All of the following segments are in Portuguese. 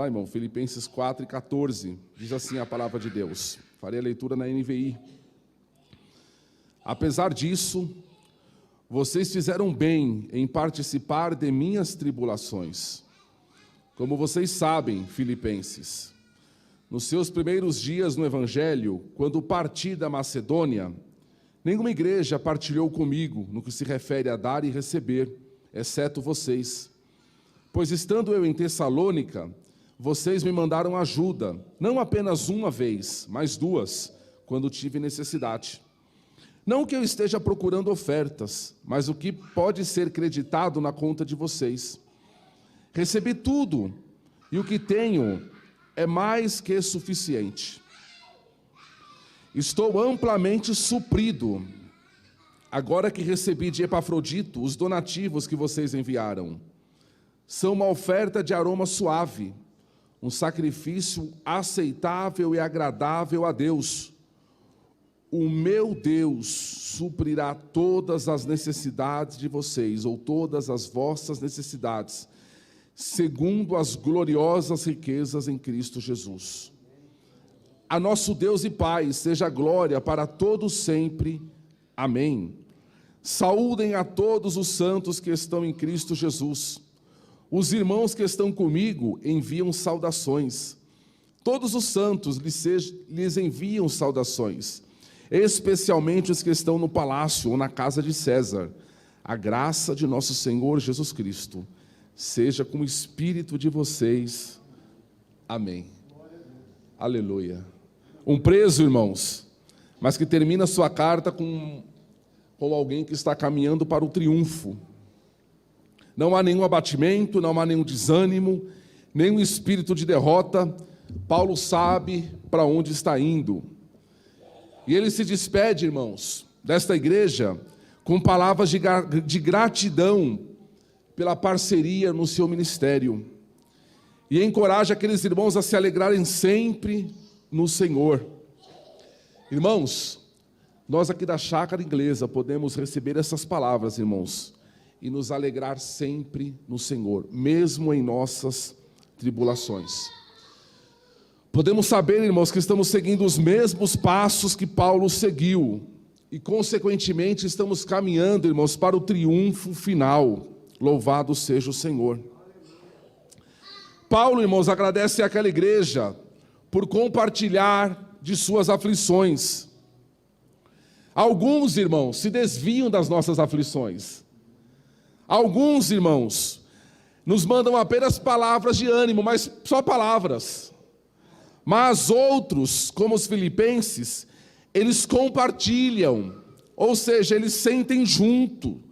Tá, irmão, Filipenses 4:14, diz assim a palavra de Deus. Farei a leitura na NVI. Apesar disso, vocês fizeram bem em participar de minhas tribulações. Como vocês sabem, filipenses, nos seus primeiros dias no Evangelho, quando parti da Macedônia, nenhuma igreja partilhou comigo no que se refere a dar e receber, exceto vocês. Pois estando eu em Tessalônica, vocês me mandaram ajuda, não apenas uma vez, mas duas, quando tive necessidade. Não que eu esteja procurando ofertas, mas o que pode ser creditado na conta de vocês. Recebi tudo, e o que tenho é mais que suficiente. Estou amplamente suprido, agora que recebi de Epafrodito os donativos que vocês enviaram. São uma oferta de aroma suave, um sacrifício aceitável e agradável a Deus. O meu Deus suprirá todas as necessidades de vocês, ou todas as vossas necessidades, segundo as gloriosas riquezas em Cristo Jesus. A nosso Deus e Pai seja glória para todos sempre. Amém. Saúdem a todos os santos que estão em Cristo Jesus. Os irmãos que estão comigo enviam saudações. Todos os santos lhes enviam saudações, especialmente os que estão no palácio ou na casa de César. A graça de nosso Senhor Jesus Cristo seja com o espírito de vocês. Amém. Aleluia. Um preso, irmãos, mas que termina sua carta com alguém que está caminhando para o triunfo. Não há nenhum abatimento, não há nenhum desânimo, nenhum espírito de derrota. Paulo sabe para onde está indo. E ele se despede, irmãos, desta igreja com palavras de gratidão pela parceria no seu ministério. E encoraja aqueles irmãos a se alegrarem sempre no Senhor. Irmãos, nós aqui da Chácara Inglesa podemos receber essas palavras, irmãos, e nos alegrar sempre no Senhor, mesmo em nossas tribulações. Podemos saber, irmãos, que estamos seguindo os mesmos passos que Paulo seguiu, e consequentemente estamos caminhando, irmãos, para o triunfo final. Louvado seja o Senhor. Paulo, irmãos, agradece àquela igreja por compartilhar de suas aflições. Alguns, irmãos, se desviam das nossas aflições. Alguns, irmãos, nos mandam apenas palavras de ânimo, mas só palavras. Mas outros, como os filipenses, eles compartilham, ou seja, eles sentem junto,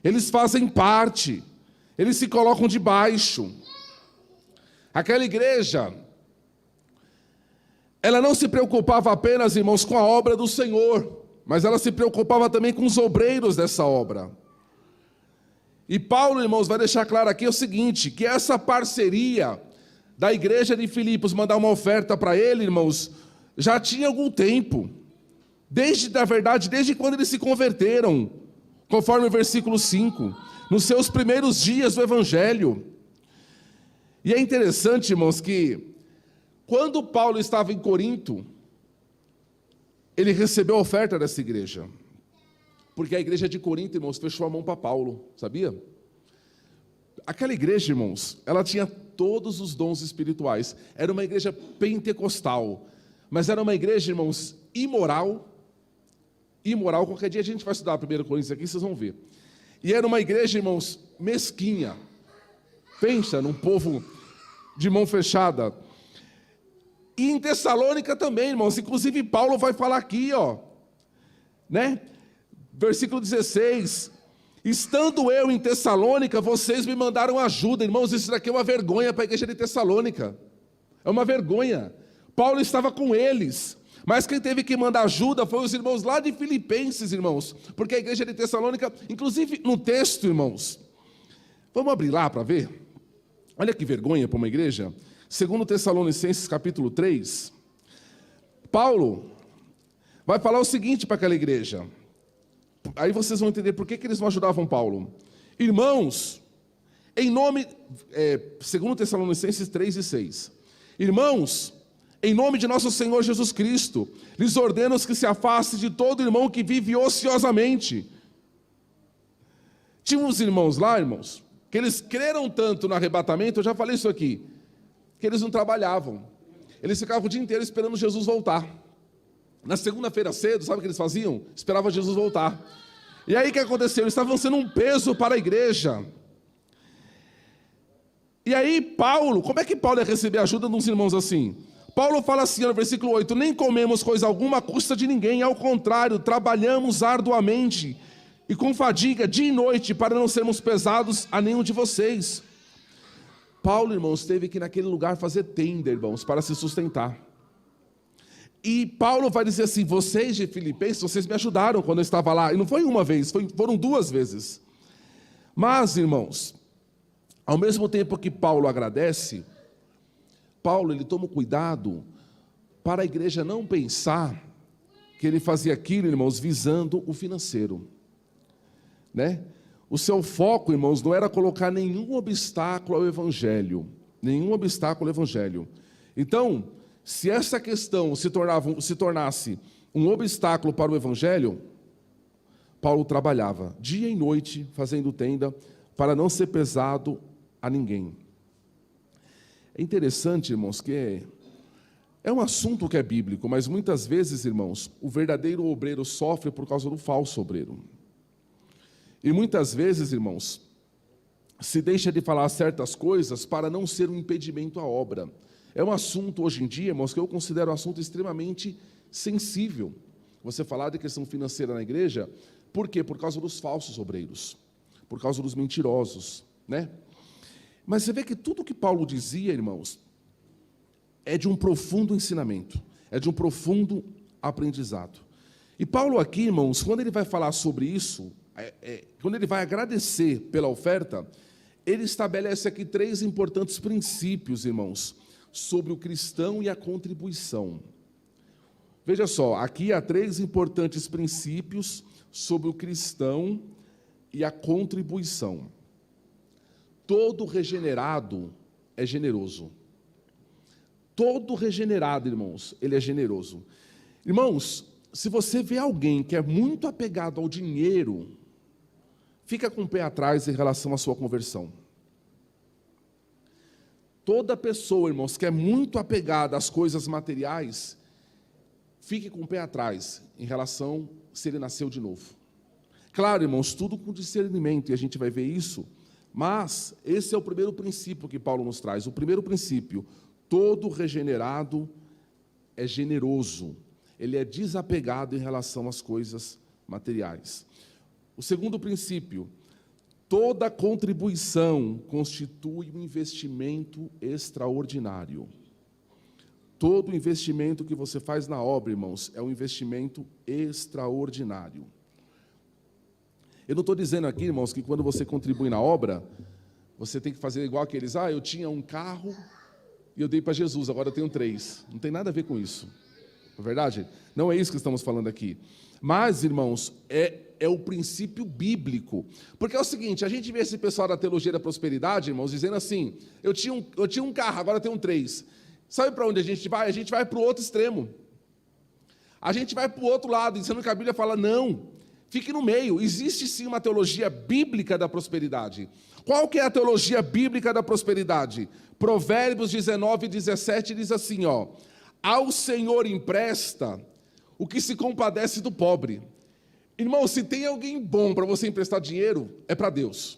eles fazem parte, eles se colocam debaixo. Aquela igreja, ela não se preocupava apenas, irmãos, com a obra do Senhor, mas ela se preocupava também com os obreiros dessa obra. E Paulo, irmãos, vai deixar claro aqui o seguinte, que essa parceria da igreja de Filipos mandar uma oferta para ele, irmãos, já tinha algum tempo. Na verdade, desde quando eles se converteram, conforme o versículo 5, nos seus primeiros dias do Evangelho. E é interessante, irmãos, que quando Paulo estava em Corinto, ele recebeu a oferta dessa igreja. Porque a igreja de Corinto, irmãos, fechou a mão para Paulo, sabia? Aquela igreja, irmãos, ela tinha todos os dons espirituais. Era uma igreja pentecostal, mas era uma igreja, irmãos, imoral. Imoral, qualquer dia a gente vai estudar 1 Coríntios aqui, vocês vão ver. E era uma igreja, irmãos, mesquinha. Pensa num povo de mão fechada. E em Tessalônica também, irmãos, inclusive Paulo vai falar aqui, né? Versículo 16, estando eu em Tessalônica, vocês me mandaram ajuda. Irmãos, isso daqui é uma vergonha para a igreja de Tessalônica. É uma vergonha. Paulo estava com eles, mas quem teve que mandar ajuda foi os irmãos lá de Filipenses, irmãos, porque a igreja de Tessalônica, inclusive no texto, irmãos, vamos abrir lá para ver? Olha que vergonha para uma igreja. Segundo Tessalonicenses capítulo 3, Paulo vai falar o seguinte para aquela igreja. Aí vocês vão entender por que eles não ajudavam Paulo. Irmãos, em nome, segundo Tessalonicenses 3 e 6, Irmãos, em nome de nosso Senhor Jesus Cristo, lhes ordeno que se afaste de todo irmão que vive ociosamente. Tinha uns irmãos lá, irmãos, que eles creram tanto no arrebatamento, eu já falei isso aqui, que eles não trabalhavam. Eles ficavam o dia inteiro esperando Jesus voltar. Na segunda-feira cedo, sabe o que eles faziam? Esperavam Jesus voltar. E aí o que aconteceu? Eles estavam sendo um peso para a igreja. E aí Paulo, como é que Paulo ia receber a ajuda de uns irmãos assim? Paulo fala assim no versículo 8, nem comemos coisa alguma à custa de ninguém, ao contrário, trabalhamos arduamente e com fadiga dia e noite para não sermos pesados a nenhum de vocês. Paulo, irmãos, teve que naquele lugar fazer tenda, irmãos, para se sustentar. E Paulo vai dizer assim, vocês de Filipenses, vocês me ajudaram quando eu estava lá. E não foi uma vez, foram 2 vezes. Mas, irmãos, ao mesmo tempo que Paulo agradece, Paulo, ele toma cuidado para a igreja não pensar que ele fazia aquilo, irmãos, visando o financeiro, né? O seu foco, irmãos, não era colocar nenhum obstáculo ao evangelho, nenhum obstáculo ao evangelho. Então, se essa questão se tornasse um obstáculo para o evangelho, Paulo trabalhava dia e noite fazendo tenda para não ser pesado a ninguém. É interessante, irmãos, que é um assunto que é bíblico, mas muitas vezes, irmãos, o verdadeiro obreiro sofre por causa do falso obreiro. E muitas vezes, irmãos, se deixa de falar certas coisas para não ser um impedimento à obra. É um assunto, hoje em dia, irmãos, que eu considero um assunto extremamente sensível. Você falar de questão financeira na igreja, por quê? Por causa dos falsos obreiros, por causa dos mentirosos, né? Mas você vê que tudo que Paulo dizia, irmãos, é de um profundo ensinamento, é de um profundo aprendizado. E Paulo aqui, irmãos, quando ele vai falar sobre isso, quando ele vai agradecer pela oferta, ele estabelece aqui 3 importantes princípios, irmãos, sobre o cristão e a contribuição. Veja só, aqui há 3 importantes princípios sobre o cristão e a contribuição. Todo regenerado é generoso. Todo regenerado, irmãos, ele é generoso. Irmãos, se você vê alguém que é muito apegado ao dinheiro, fica com o pé atrás em relação à sua conversão. Toda pessoa, irmãos, que é muito apegada às coisas materiais, fique com o pé atrás em relação se ele nasceu de novo. Claro, irmãos, tudo com discernimento, e a gente vai ver isso, mas esse é o primeiro princípio que Paulo nos traz. O primeiro princípio, todo regenerado é generoso, ele é desapegado em relação às coisas materiais. O segundo princípio, toda contribuição constitui um investimento extraordinário. Todo investimento que você faz na obra, irmãos, é um investimento extraordinário. Eu não estou dizendo aqui, irmãos, que quando você contribui na obra, você tem que fazer igual aqueles, eu tinha um carro e eu dei para Jesus, agora eu tenho 3. Não tem nada a ver com isso. Não é verdade? Não é isso que estamos falando aqui. Mas, irmãos, é o princípio bíblico. Porque é o seguinte, a gente vê esse pessoal da teologia da prosperidade, irmãos, dizendo assim, eu tinha um carro, agora eu tenho 3. Sabe para onde a gente vai? A gente vai para o outro extremo. A gente vai para o outro lado, dizendo que a Bíblia fala, não, fique no meio. Existe sim uma teologia bíblica da prosperidade. Qual que é a teologia bíblica da prosperidade? Provérbios 19, 17 diz assim, ao Senhor empresta o que se compadece do pobre. Irmão, se tem alguém bom para você emprestar dinheiro, é para Deus.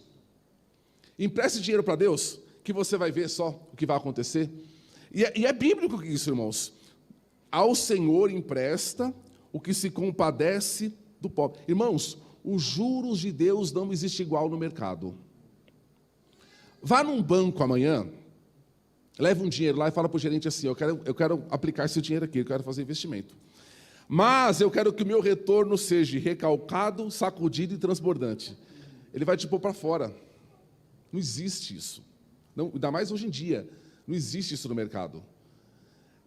Empreste dinheiro para Deus, que você vai ver só o que vai acontecer. E é bíblico isso, irmãos. Ao Senhor empresta o que se compadece do pobre. Irmãos, os juros de Deus não existe igual no mercado. Vá num banco amanhã, leva um dinheiro lá e fala para o gerente assim, eu quero aplicar esse dinheiro aqui, eu quero fazer investimento. Mas eu quero que o meu retorno seja recalcado, sacudido e transbordante. Ele vai te pôr para fora. Não existe isso. Não, ainda mais hoje em dia. Não existe isso no mercado.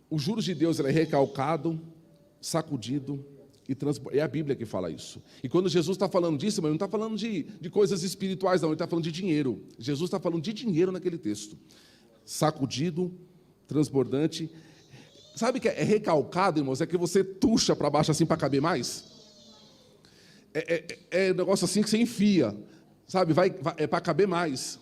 O juros de Deus ele é recalcado, sacudido e transbordante. É a Bíblia que fala isso. E quando Jesus está falando disso, mas não está falando de coisas espirituais, não. Ele está falando de dinheiro. Jesus está falando de dinheiro naquele texto. Sacudido, transbordante. Sabe que é recalcado, irmãos? É que você tuxa para baixo assim para caber mais. É um negócio assim que você enfia, sabe? É para caber mais.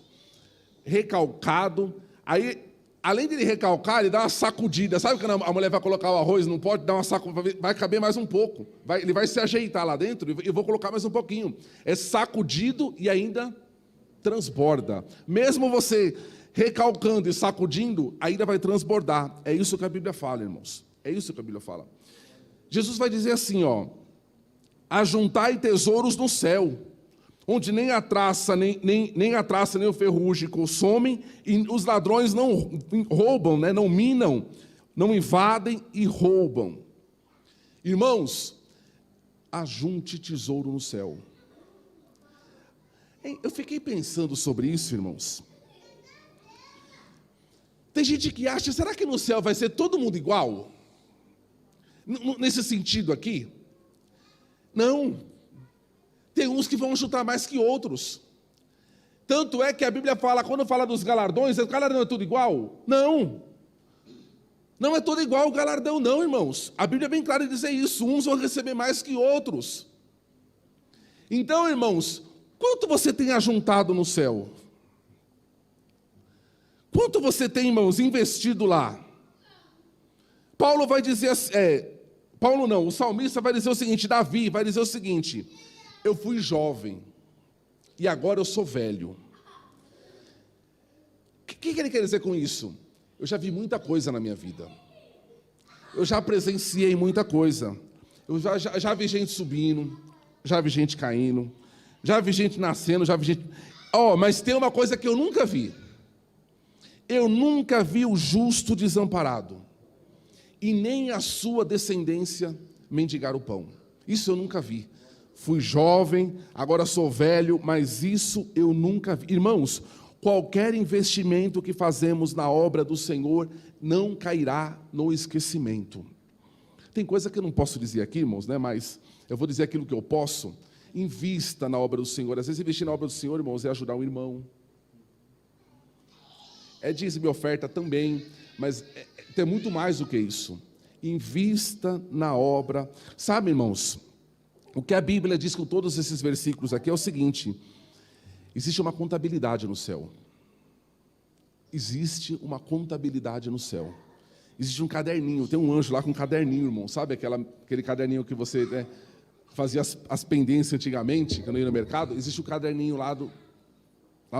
Recalcado. Aí, além de ele recalcar, ele dá uma sacudida. Sabe quando a mulher vai colocar o arroz, não pode dar uma sacudida, vai caber mais um pouco. Ele vai se ajeitar lá dentro e eu vou colocar mais um pouquinho. É sacudido e ainda transborda. Mesmo você recalcando e sacudindo, ainda vai transbordar. É isso que a Bíblia fala, irmãos. É isso que a Bíblia fala. Jesus vai dizer assim, ó: ajuntai tesouros no céu, onde nem a traça, nem o ferrugem consomem, e os ladrões não roubam, né? Não minam, não invadem e roubam. Irmãos, ajunte tesouro no céu. Eu fiquei pensando sobre isso, irmãos. Tem gente que acha, será que no céu vai ser todo mundo igual? Nesse sentido aqui? Não. Tem uns que vão chutar mais que outros. Tanto é que a Bíblia fala, quando fala dos galardões, o galardão é tudo igual? Não. Não é tudo igual o galardão, não, irmãos. A Bíblia é bem clara em dizer isso. Uns vão receber mais que outros. Então, irmãos, quanto você tem ajuntado no céu? Quanto você tem, irmãos, investido lá? Paulo vai dizer, o salmista vai dizer o seguinte, Davi vai dizer o seguinte: eu fui jovem e agora eu sou velho. O que ele quer dizer com isso? Eu já vi muita coisa na minha vida. Eu já presenciei muita coisa. Eu já vi gente subindo, já vi gente caindo, já vi gente nascendo, já vi gente... mas tem uma coisa que eu nunca vi. Eu nunca vi o justo desamparado, e nem a sua descendência mendigar o pão. Isso eu nunca vi. Fui jovem, agora sou velho, mas isso eu nunca vi. Irmãos, qualquer investimento que fazemos na obra do Senhor não cairá no esquecimento. Tem coisa que eu não posso dizer aqui, irmãos, né? Mas eu vou dizer aquilo que eu posso. Invista na obra do Senhor. Às vezes investir na obra do Senhor, irmãos, é ajudar um irmão. É dízimo e oferta também, mas tem muito mais do que isso. Invista na obra. Sabe, irmãos, o que a Bíblia diz com todos esses versículos aqui é o seguinte: existe uma contabilidade no céu. Existe uma contabilidade no céu. Existe um caderninho, tem um anjo lá com um caderninho, irmão. Sabe aquele caderninho que você fazia as pendências antigamente, quando eu ia no mercado? Existe um caderninho lá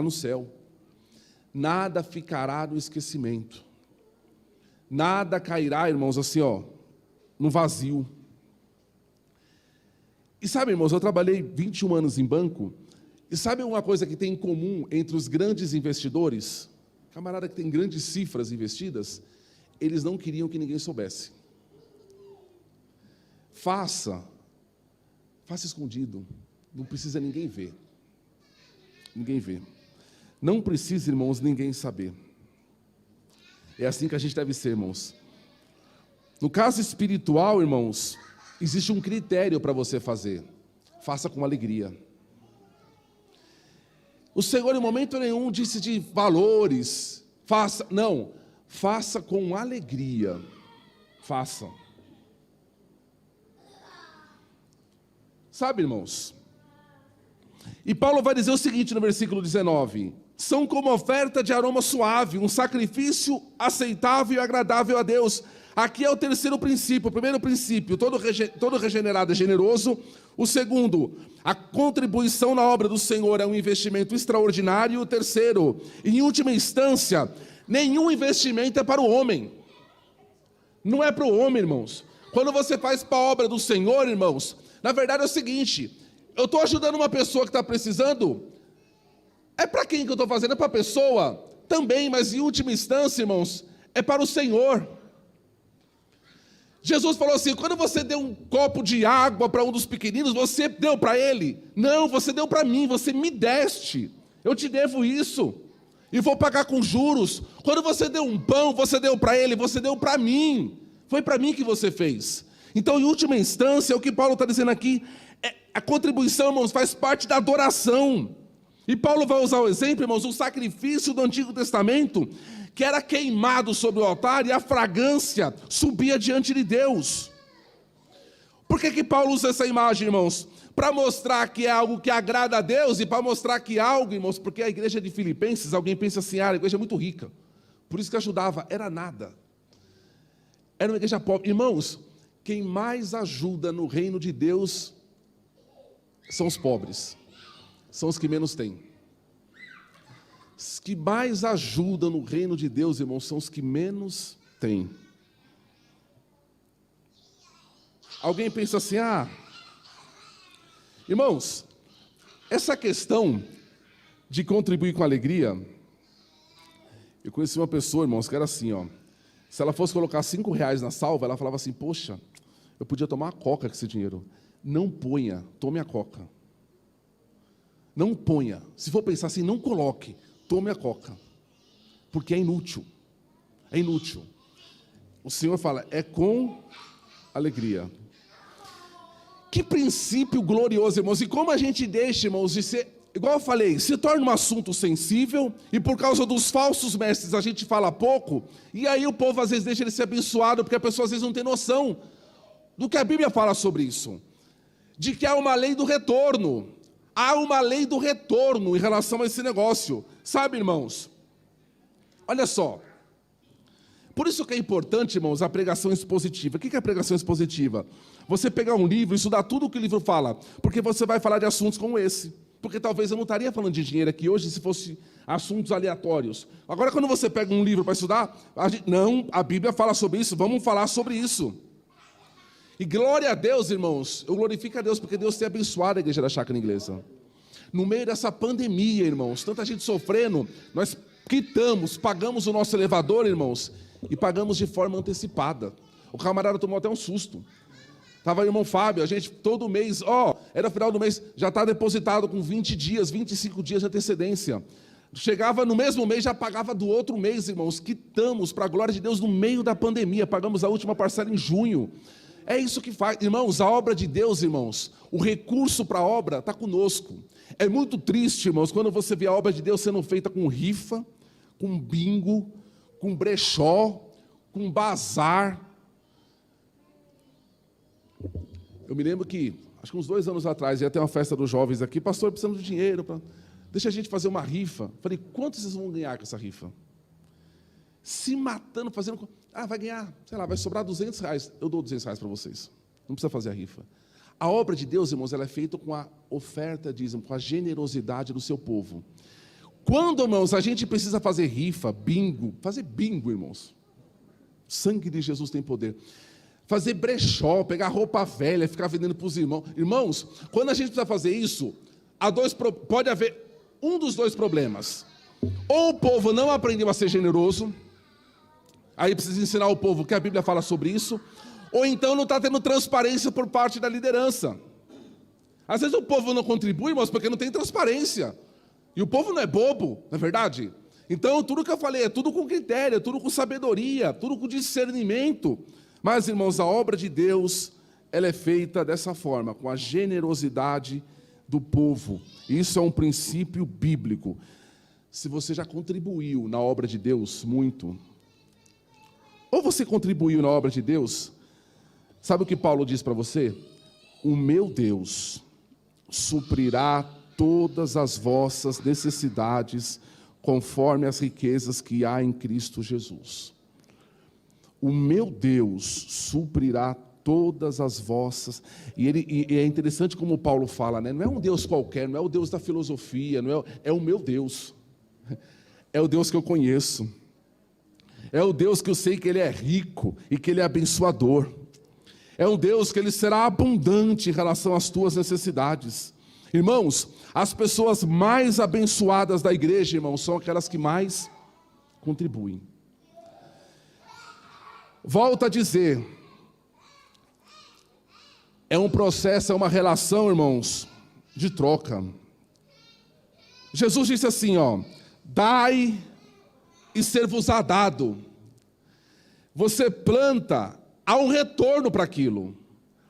no céu. Nada ficará no esquecimento. Nada cairá, irmãos, assim, no vazio. E sabe, irmãos, eu trabalhei 21 anos em banco, e sabe uma coisa que tem em comum entre os grandes investidores? Camarada que tem grandes cifras investidas, eles não queriam que ninguém soubesse. Faça escondido, não precisa ninguém ver. Ninguém vê. Não precisa, irmãos, ninguém saber. É assim que a gente deve ser, irmãos. No caso espiritual, irmãos, existe um critério para você fazer. Faça com alegria. O Senhor, em momento nenhum, disse de valores. Faça com alegria. Faça. Sabe, irmãos? E Paulo vai dizer o seguinte no versículo 19: são como oferta de aroma suave, um sacrifício aceitável e agradável a Deus. Aqui é o terceiro princípio. O primeiro princípio, todo regenerado é generoso. O segundo, a contribuição na obra do Senhor é um investimento extraordinário. O terceiro, em última instância, nenhum investimento é para o homem. Não é para o homem, irmãos. Quando você faz para a obra do Senhor, irmãos, na verdade é o seguinte: eu estou ajudando uma pessoa que está precisando. É para quem que eu estou fazendo? É para a pessoa? Também, mas em última instância, irmãos, é para o Senhor. Jesus falou assim: quando você deu um copo de água para um dos pequeninos, você deu para ele? Não, você deu para mim, você me deste. Eu te devo isso. E vou pagar com juros. Quando você deu um pão, você deu para ele, você deu para mim. Foi para mim que você fez. Então, em última instância, o que Paulo está dizendo aqui, a contribuição, irmãos, faz parte da adoração. E Paulo vai usar o exemplo, irmãos, um sacrifício do Antigo Testamento, que era queimado sobre o altar e a fragrância subia diante de Deus. Por que Paulo usa essa imagem, irmãos? Para mostrar que é algo que agrada a Deus e para mostrar que algo, irmãos, porque a igreja de Filipenses, alguém pensa assim, a igreja é muito rica, por isso que ajudava, era nada. Era uma igreja pobre. Irmãos, quem mais ajuda no reino de Deus são os pobres, são os que menos têm. Os que mais ajudam no reino de Deus, irmãos, são os que menos têm. Alguém pensa assim, irmãos, essa questão de contribuir com alegria, eu conheci uma pessoa, irmãos, que era assim, se ela fosse colocar R$5 na salva, ela falava assim, poxa, eu podia tomar a coca com esse dinheiro. Não ponha, tome a coca. Não ponha. Se for pensar assim, não coloque, tome a coca. Porque é inútil. É inútil. O Senhor fala, é com alegria. Que princípio glorioso, irmãos. E como a gente deixa, irmãos, de ser, igual eu falei, se torna um assunto sensível, e por causa dos falsos mestres a gente fala pouco, e aí o povo às vezes deixa ele ser abençoado, porque a pessoa às vezes não tem noção do que a Bíblia fala sobre isso. De que há uma lei do retorno. Há uma lei do retorno em relação a esse negócio. Sabe, irmãos? Olha só. Por isso que é importante, irmãos, a pregação expositiva. O que é a pregação expositiva? Você pegar um livro e estudar tudo o que o livro fala. Porque você vai falar de assuntos como esse. Porque talvez eu não estaria falando de dinheiro aqui hoje se fosse assuntos aleatórios. Agora, quando você pega um livro para estudar, a Bíblia fala sobre isso, vamos falar sobre isso. E glória a Deus, irmãos, eu glorifico a Deus, porque Deus tem abençoado a igreja da Chácara Inglesa. No meio dessa pandemia, irmãos, tanta gente sofrendo, nós quitamos, pagamos o nosso elevador, irmãos, e pagamos de forma antecipada. O camarada tomou até um susto. Estava o irmão Fábio, a gente todo mês, era final do mês, já está depositado com 20 dias, 25 dias de antecedência. Chegava no mesmo mês, já pagava do outro mês, irmãos. Quitamos, para a glória de Deus, no meio da pandemia, pagamos a última parcela em junho. É isso que faz, irmãos, a obra de Deus, irmãos, o recurso para a obra está conosco. É muito triste, irmãos, quando você vê a obra de Deus sendo feita com rifa, com bingo, com brechó, com bazar. Eu me lembro que, acho que uns 2 anos atrás, ia ter uma festa dos jovens aqui, pastor, precisamos de dinheiro, deixa a gente fazer uma rifa. Falei, quanto vocês vão ganhar com essa rifa? Se matando, fazendo... vai ganhar, sei lá, vai sobrar R$200, eu dou R$200 para vocês. Não precisa fazer a rifa. A obra de Deus, irmãos, ela é feita com a oferta, dízimo, com a generosidade do seu povo. Quando, irmãos, a gente precisa fazer rifa, bingo, fazer bingo, irmãos. O sangue de Jesus tem poder. Fazer brechó, pegar roupa velha, ficar vendendo para os irmãos. Irmãos, quando a gente precisa fazer isso, pode haver um dos 2 problemas. Ou o povo não aprendeu a ser generoso, aí precisa ensinar o povo que a Bíblia fala sobre isso, ou então não está tendo transparência por parte da liderança. Às vezes o povo não contribui, irmãos, porque não tem transparência. E o povo não é bobo, não é verdade? Então, tudo que eu falei é tudo com critério, tudo com sabedoria, tudo com discernimento. Mas, irmãos, a obra de Deus, ela é feita dessa forma, com a generosidade do povo. Isso é um princípio bíblico. Se você já contribuiu na obra de Deus muito, ou você contribuiu na obra de Deus, sabe o que Paulo diz para você? O meu Deus suprirá todas as vossas necessidades conforme as riquezas que há em Cristo Jesus. O meu Deus suprirá todas as vossas... E é interessante como Paulo fala, né? Não é um Deus qualquer, não é o Deus da filosofia, é o meu Deus. É o Deus que eu conheço. É o Deus que eu sei que Ele é rico e que Ele é abençoador. É um Deus que Ele será abundante em relação às tuas necessidades. Irmãos, as pessoas mais abençoadas da igreja, irmãos, são aquelas que mais contribuem. Volto a dizer, é um processo, é uma relação, irmãos, de troca. Jesus disse assim, dai e ser-vos-á dado. Você planta, há um retorno para aquilo.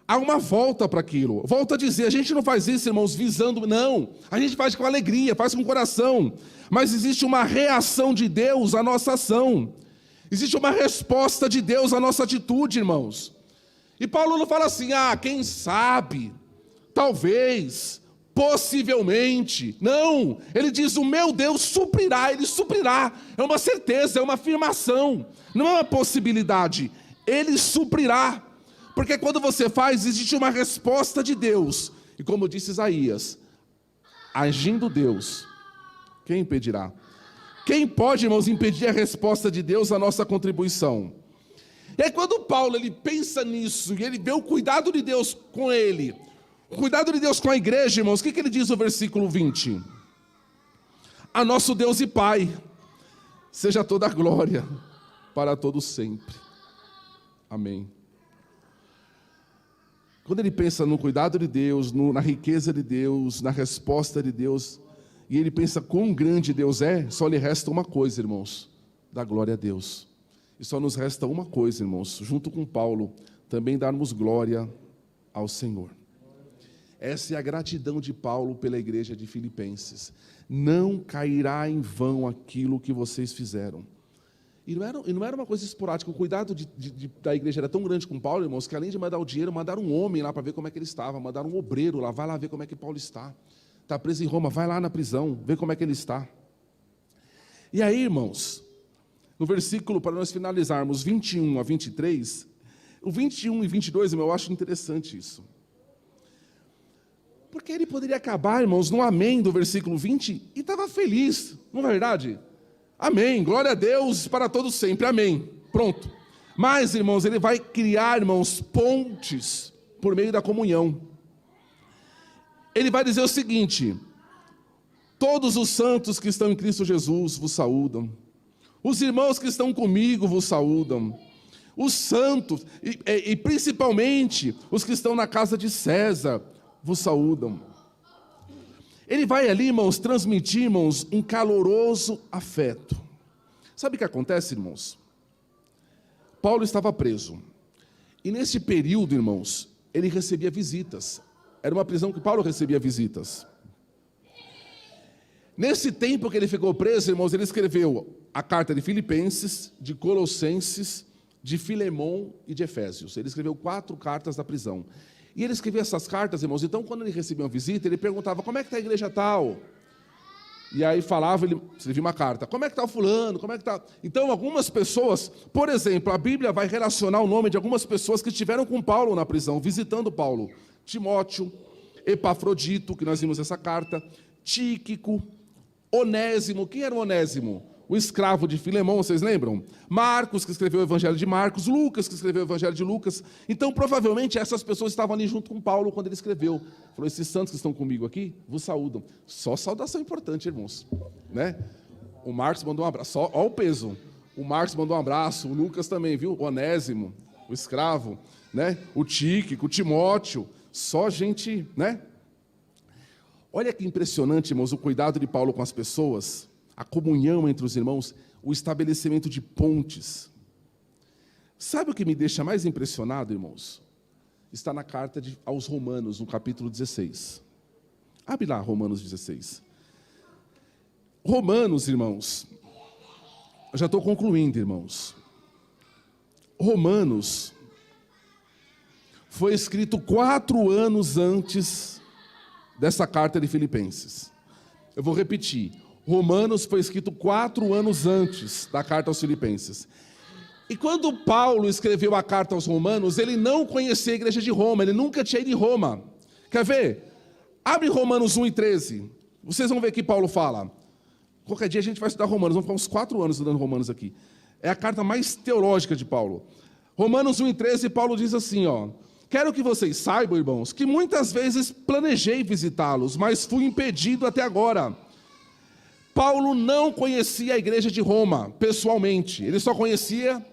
há uma volta para aquilo. Volto a dizer, a gente não faz isso, irmãos, visando, não. A gente faz com alegria, faz com coração. Mas existe uma reação de Deus à nossa ação. Existe uma resposta de Deus à nossa atitude, irmãos. E Paulo não fala assim, quem sabe, talvez, possivelmente. Não, ele diz, o meu Deus suprirá, ele suprirá. É uma certeza, é uma afirmação. Não é uma possibilidade, ele suprirá. Porque quando você faz, existe uma resposta de Deus. E como disse Isaías, agindo Deus, quem impedirá? Quem pode, irmãos, impedir a resposta de Deus à nossa contribuição? E aí quando Paulo ele pensa nisso, e ele vê o cuidado de Deus com ele, o cuidado de Deus com a igreja, irmãos, o que ele diz no versículo 20? A nosso Deus e Pai, seja toda a glória, para todos sempre. Amém. Quando ele pensa no cuidado de Deus, na riqueza de Deus, na resposta de Deus, e ele pensa quão grande Deus é, só lhe resta uma coisa, irmãos, dar glória a Deus. E só nos resta uma coisa, irmãos, junto com Paulo, também darmos glória ao Senhor. Essa é a gratidão de Paulo pela igreja de Filipenses. Não cairá em vão aquilo que vocês fizeram. E não era uma coisa esporádica, o cuidado da igreja era tão grande com Paulo, irmãos, que além de mandar o dinheiro, mandaram um homem lá para ver como é que ele estava, mandaram um obreiro lá, vai lá ver como é que Paulo está. Está preso em Roma, vai lá na prisão, vê como é que ele está. E aí, irmãos, no versículo, para nós finalizarmos, 21 a 23, o 21 e 22, irmão, eu acho interessante isso. Porque ele poderia acabar, irmãos, no amém do versículo 20, e estava feliz, não é verdade? Amém, glória a Deus para todos sempre, amém, pronto. Mas, irmãos, ele vai criar, irmãos, pontes por meio da comunhão. Ele vai dizer o seguinte, todos os santos que estão em Cristo Jesus vos saúdam, os irmãos que estão comigo vos saúdam, os santos, e principalmente os que estão na casa de César, vos saúdam. Ele vai ali, irmãos, transmitir, irmãos, um caloroso afeto. Sabe o que acontece, irmãos? Paulo estava preso. E nesse período, irmãos, ele recebia visitas. Era uma prisão que Paulo recebia visitas. Nesse tempo que ele ficou preso, irmãos, ele escreveu a carta de Filipenses, de Colossenses, de Filemon e de Efésios. Ele escreveu 4 cartas da prisão. E ele escrevia essas cartas, irmãos, então quando ele recebia uma visita, ele perguntava, como é que está a igreja tal? E aí falava, ele escrevia uma carta, como é que está o fulano, como é que está? Então algumas pessoas, por exemplo, a Bíblia vai relacionar o nome de algumas pessoas que estiveram com Paulo na prisão, visitando Paulo. Timóteo, Epafrodito, que nós vimos essa carta, Tíquico, Onésimo, quem era o Onésimo? O escravo de Filemon, vocês lembram? Marcos, que escreveu o Evangelho de Marcos, Lucas, que escreveu o Evangelho de Lucas. Então, provavelmente, essas pessoas estavam ali junto com Paulo quando ele escreveu. Falou, esses santos que estão comigo aqui, vos saúdam. Só saudação importante, irmãos. Né? O Marcos mandou um abraço, olha o peso. O Marcos mandou um abraço, o Lucas também, viu? O Onésimo, o escravo, né? O Tíquico, o Timóteo, só gente, né? Olha que impressionante, irmãos, o cuidado de Paulo com as pessoas, a comunhão entre os irmãos, o estabelecimento de pontes. Sabe o que me deixa mais impressionado, irmãos? Está na carta aos Romanos, no capítulo 16. Abre lá, Romanos 16. Romanos, irmãos, eu já estou concluindo, irmãos. Romanos foi escrito 4 anos antes dessa carta de Filipenses. Eu vou repetir. Romanos foi escrito 4 anos antes da carta aos Filipenses. E quando Paulo escreveu a carta aos Romanos, ele não conhecia a igreja de Roma, ele nunca tinha ido em Roma. Quer ver? Abre Romanos 1 e 13. Vocês vão ver que Paulo fala. Qualquer dia a gente vai estudar Romanos, vamos ficar uns 4 anos estudando Romanos aqui. É a carta mais teológica de Paulo. Romanos 1 e 13, Paulo diz assim, ó. Quero que vocês saibam, irmãos, que muitas vezes planejei visitá-los, mas fui impedido até agora. Paulo não conhecia a igreja de Roma, pessoalmente. Ele só conhecia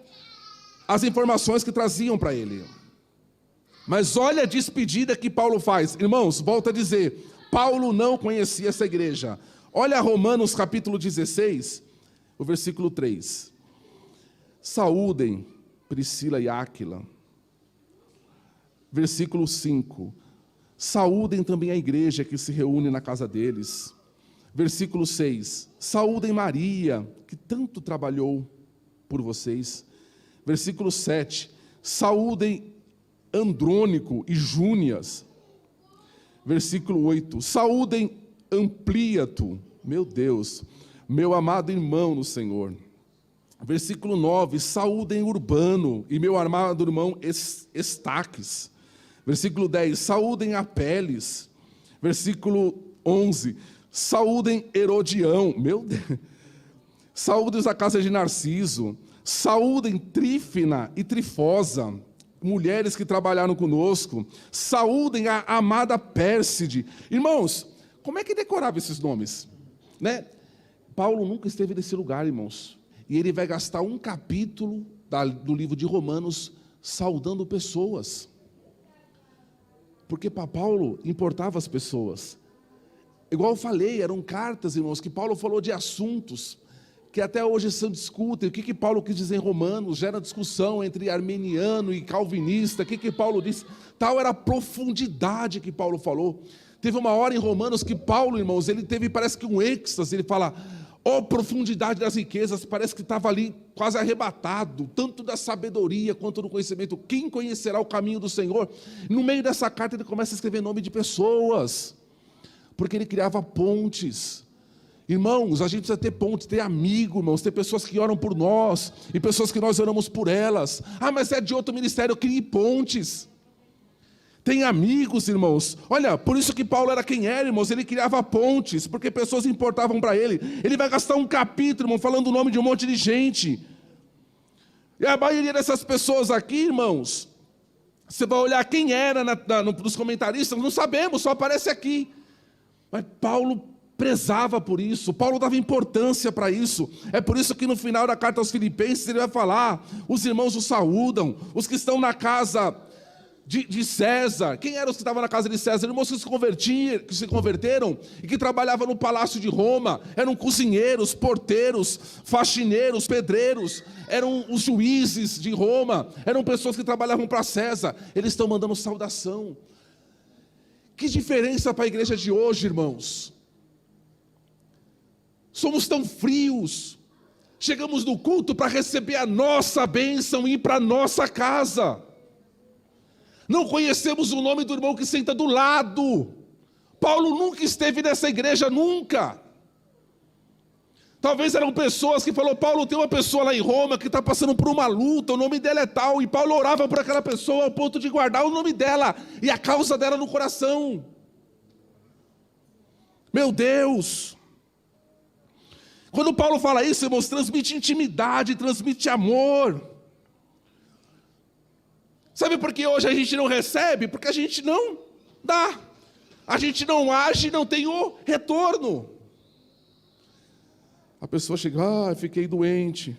as informações que traziam para ele. Mas olha a despedida que Paulo faz. Irmãos, volto a dizer, Paulo não conhecia essa igreja. Olha Romanos capítulo 16, o versículo 3. Saúdem Priscila e Áquila, Versículo 5. Saúdem também a igreja que se reúne na casa deles. Versículo 6. Saúdem Maria, que tanto trabalhou por vocês. Versículo 7. Saúdem Andrônico e Júnias. Versículo 8. Saúdem Ampliato, meu Deus, meu amado irmão no Senhor. Versículo 9. Saúdem Urbano e meu amado irmão Estaques. Versículo 10. Saúdem Apeles. Versículo 11. Saúdem Herodião, meu Deus. Saúdem a casa de Narciso. Saúdem Trífina e Trifosa, mulheres que trabalharam conosco. Saúdem a amada Pérside. Irmãos, como é que decorava esses nomes? Né? Paulo nunca esteve nesse lugar, irmãos. E ele vai gastar um capítulo do livro de Romanos saudando pessoas. Porque para Paulo importava as pessoas. Igual eu falei, eram cartas, irmãos, que Paulo falou de assuntos que até hoje se discutem. O que Paulo quis dizer em Romanos? Gera discussão entre arminiano e calvinista. O que Paulo disse? Tal era a profundidade que Paulo falou. Teve uma hora em Romanos que Paulo, irmãos, ele teve, parece que um êxtase. Ele fala, profundidade das riquezas. Parece que estava ali quase arrebatado, tanto da sabedoria quanto do conhecimento. Quem conhecerá o caminho do Senhor? No meio dessa carta ele começa a escrever nome de pessoas, porque ele criava pontes. Irmãos, a gente precisa ter pontes, ter amigo, irmãos, ter pessoas que oram por nós, e pessoas que nós oramos por elas. Mas é de outro ministério, crie pontes. Tem amigos, irmãos. Olha, por isso que Paulo era quem era, irmãos. Ele criava pontes, porque pessoas importavam para ele. Ele vai gastar um capítulo, irmão, falando o nome de um monte de gente. E a maioria dessas pessoas aqui, irmãos, você vai olhar quem era nos comentaristas, não sabemos, só aparece aqui. Mas Paulo prezava por isso, Paulo dava importância para isso. É por isso que no final da carta aos Filipenses ele vai falar, os irmãos o saúdam, os que estão na casa de César. Quem eram os que estavam na casa de César? Irmãos que se converteram e que trabalhavam no palácio de Roma. Eram cozinheiros, porteiros, faxineiros, pedreiros. Eram os juízes de Roma. Eram pessoas que trabalhavam para César. Eles estão mandando saudação. Que diferença para a igreja de hoje, irmãos? Somos tão frios. Chegamos no culto para receber a nossa bênção e ir para a nossa casa. Não conhecemos o nome do irmão que senta do lado. Paulo nunca esteve nessa igreja, nunca. Talvez eram pessoas que falou, Paulo, tem uma pessoa lá em Roma que está passando por uma luta, o nome dela é tal, e Paulo orava por aquela pessoa ao ponto de guardar o nome dela e a causa dela no coração. Meu Deus! Quando Paulo fala isso, irmãos, transmite intimidade, transmite amor. Sabe por que hoje a gente não recebe? Porque a gente não dá. A gente não age, não tem o retorno. A pessoa chega, fiquei doente.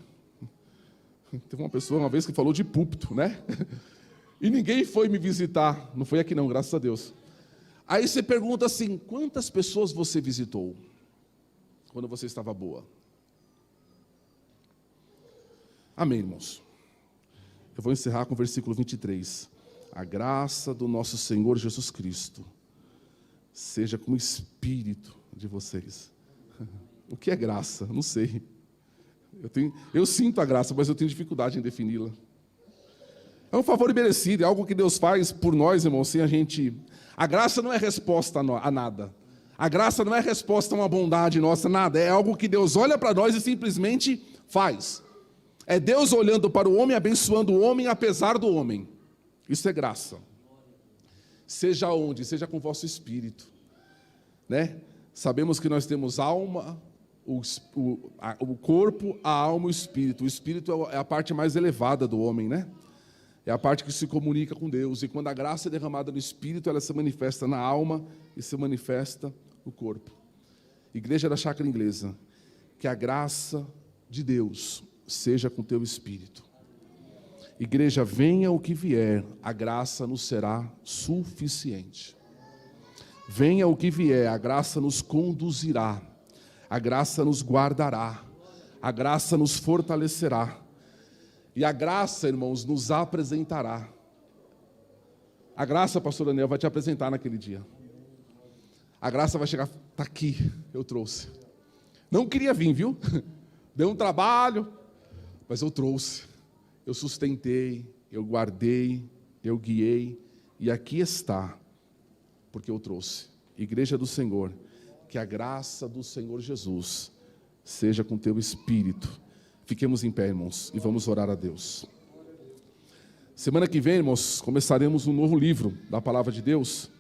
Teve uma pessoa uma vez que falou de púlpito, né? E ninguém foi me visitar. Não foi aqui não, graças a Deus. Aí você pergunta assim, quantas pessoas você visitou quando você estava boa? Amém, irmãos. Eu vou encerrar com o versículo 23. A graça do nosso Senhor Jesus Cristo seja com o espírito de vocês. O que é graça? Não sei. Eu sinto a graça, mas eu tenho dificuldade em defini-la. É um favor imerecido, é algo que Deus faz por nós, irmãos, sem a gente... A graça não é resposta a nada. A graça não é resposta a uma bondade nossa, nada. É algo que Deus olha para nós e simplesmente faz. É Deus olhando para o homem, abençoando o homem, apesar do homem. Isso é graça. Seja onde? Seja com o vosso espírito. Né? Sabemos que nós temos alma, o corpo, a alma e o espírito. O espírito é a parte mais elevada do homem, né? É a parte que se comunica com Deus. E quando a graça é derramada no espírito, ela se manifesta na alma e se manifesta no corpo. Igreja da Chácara Inglesa, que a graça de Deus seja com teu espírito. Igreja, venha o que vier, a graça nos será suficiente. Venha o que vier, a graça nos conduzirá, a graça nos guardará, a graça nos fortalecerá, e a graça, irmãos, nos apresentará. A graça, pastor Daniel, vai te apresentar naquele dia. A graça vai chegar, está aqui, eu trouxe. Não queria vir, viu? Deu um trabalho, mas eu trouxe. Eu sustentei, eu guardei, eu guiei, e aqui está, porque eu trouxe. Igreja do Senhor, que a graça do Senhor Jesus seja com teu espírito. Fiquemos em pé, irmãos, e vamos orar a Deus. Semana que vem, irmãos, começaremos um novo livro da Palavra de Deus.